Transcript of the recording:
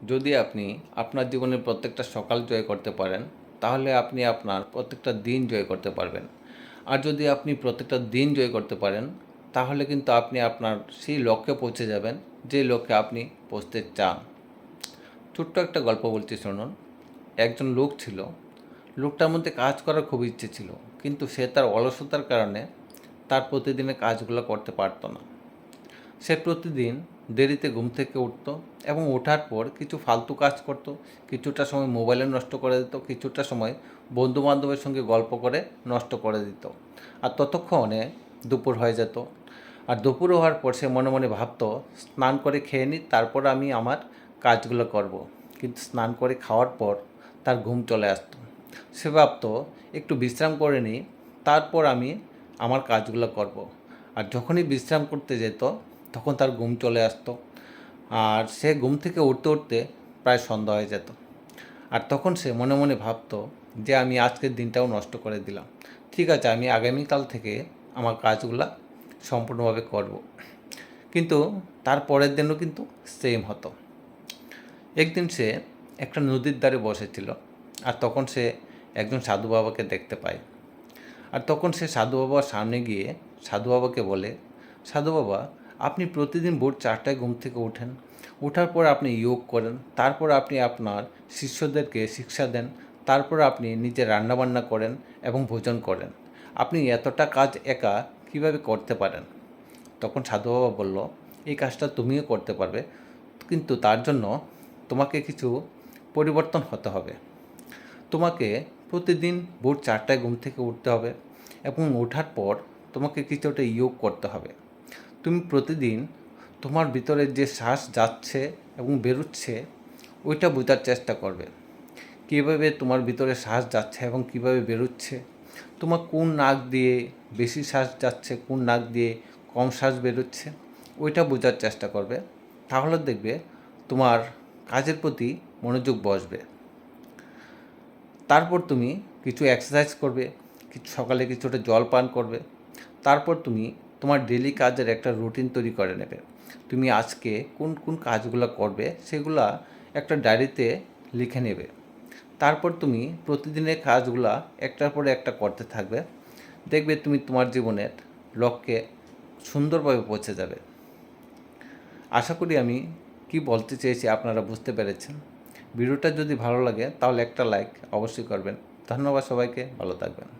যদি আপনি আপনার জীবনের প্রত্যেকটা সকাল জয় করতে পারেন, তাহলে আপনি আপনার প্রত্যেকটা দিন জয় করতে পারবেন। আর যদি আপনি প্রত্যেকটা দিন জয় করতে পারেন, তাহলে কিন্তু আপনি আপনার সেই লক্ষ্যে পৌঁছে যাবেন, যে লক্ষ্যে আপনি পৌঁছতে চান। ছোট্ট একটা গল্প বলছি, শুনুন। একজন লোক ছিল। লোকটার মধ্যে কাজ করার খুব ইচ্ছে ছিল, কিন্তু সে তার অলসতার কারণে তার প্রতিদিনের কাজগুলো করতে পারতো না। সে প্রতিদিন দেরিতে ঘুম থেকে উঠত এবং ওঠার পর কিছু ফালতু কাজ করত। কিছুটা সময় মোবাইলে নষ্ট করে দিত, কিছুটা সময় বন্ধুবান্ধবের সঙ্গে গল্প করে নষ্ট করে দিত। আর ততক্ষণে দুপুর হয়ে যেত। আর দুপুর হওয়ার পর সে মনে মনে ভাবতো, স্নান করে খেয়ে নিই, তারপর আমি আমার কাজগুলো করব। কিন্তু স্নান করে খাওয়ার পর তার ঘুম চলে আসতো। সে ভাবতো, একটু বিশ্রাম করে নিই, তারপর আমি আমার কাজগুলো করব। আর যখনই বিশ্রাম করতে যেত, তখন তার ঘুম চলে আসতো। আর সে ঘুম থেকে উঠতে উঠতে প্রায় সন্ধ্যা হয়ে যেত। আর তখন সে মনে মনে ভাবতো যে আমি আজকের দিনটাও নষ্ট করে দিলাম। ঠিক আছে, আমি আগামীকাল থেকে আমার কাজগুলো সম্পূর্ণভাবে করব। কিন্তু তার পরের দিনও কিন্তু সেম হতো। একদিন সে একটা নদীর ধারে বসেছিল। আর তখন সে একজন সাধু বাবাকে দেখতে পায়। আর তখন সে সাধু বাবার সামনে গিয়ে সাধু বাবাকে বলে, সাধু বাবা, আপনি প্রতিদিন ভোর 4টায় ঘুম থেকে ওঠেন, ওঠার পর আপনি যোগ করেন, তারপর আপনি আপনার শিষ্যদেরকে শিক্ষা দেন, তারপর আপনি নিজে রান্নাবান্না করেন এবং ভোজন করেন। আপনি এতটা কাজ একা কিভাবে করতে পারেন? তখন সাধু বাবা বলল, এই কাজটা তুমিও করতে পারবে, কিন্তু তার জন্য তোমাকে কিছু পরিবর্তন হতে হবে। তোমাকে প্রতিদিন ভোর 4টায় ঘুম থেকে উঠতে হবে এবং ওঠার পর তোমাকে কিছুটা যোগ করতে হবে। তুমি প্রতিদিন তোমার ভিতরে যে শ্বাস যাচ্ছে এবং বেরোচ্ছে, ওইটা বোঝার চেষ্টা করবে। কীভাবে তোমার ভিতরে শ্বাস যাচ্ছে এবং কীভাবে বেরোচ্ছে, তোমার কোন নাক দিয়ে বেশি শ্বাস যাচ্ছে, কোন নাক দিয়ে কম শ্বাস বেরোচ্ছে, ওইটা বোঝার চেষ্টা করবে। তাহলে দেখবে তোমার কাজের প্রতি মনোযোগ বসবে। তারপর তুমি কিছু এক্সারসাইজ করবে, সকালে কিছুটা জল পান করবে। তারপর তুমি তোমার ডেলি কাজের একটা রুটিন তৈরি করে নেবে। তুমি আজকে কোন কোন কাজগুলো করবে সেগুলা একটা ডায়েরিতে লিখে নেবে। তারপর তুমি প্রতিদিনের কাজগুলা একটার পরে একটা করতে থাকবে। দেখবে তুমি তোমার জীবনের লক্ষ্যে সুন্দরভাবে পৌঁছে যাবে। আশা করি আমি কি বলতে চেয়েছি আপনারা বুঝতে পেরেছেন। ভিডিওটা যদি ভালো লাগে তাহলে একটা লাইক অবশ্যই করবেন। ধন্যবাদ সবাইকে, ভালো থাকবেন।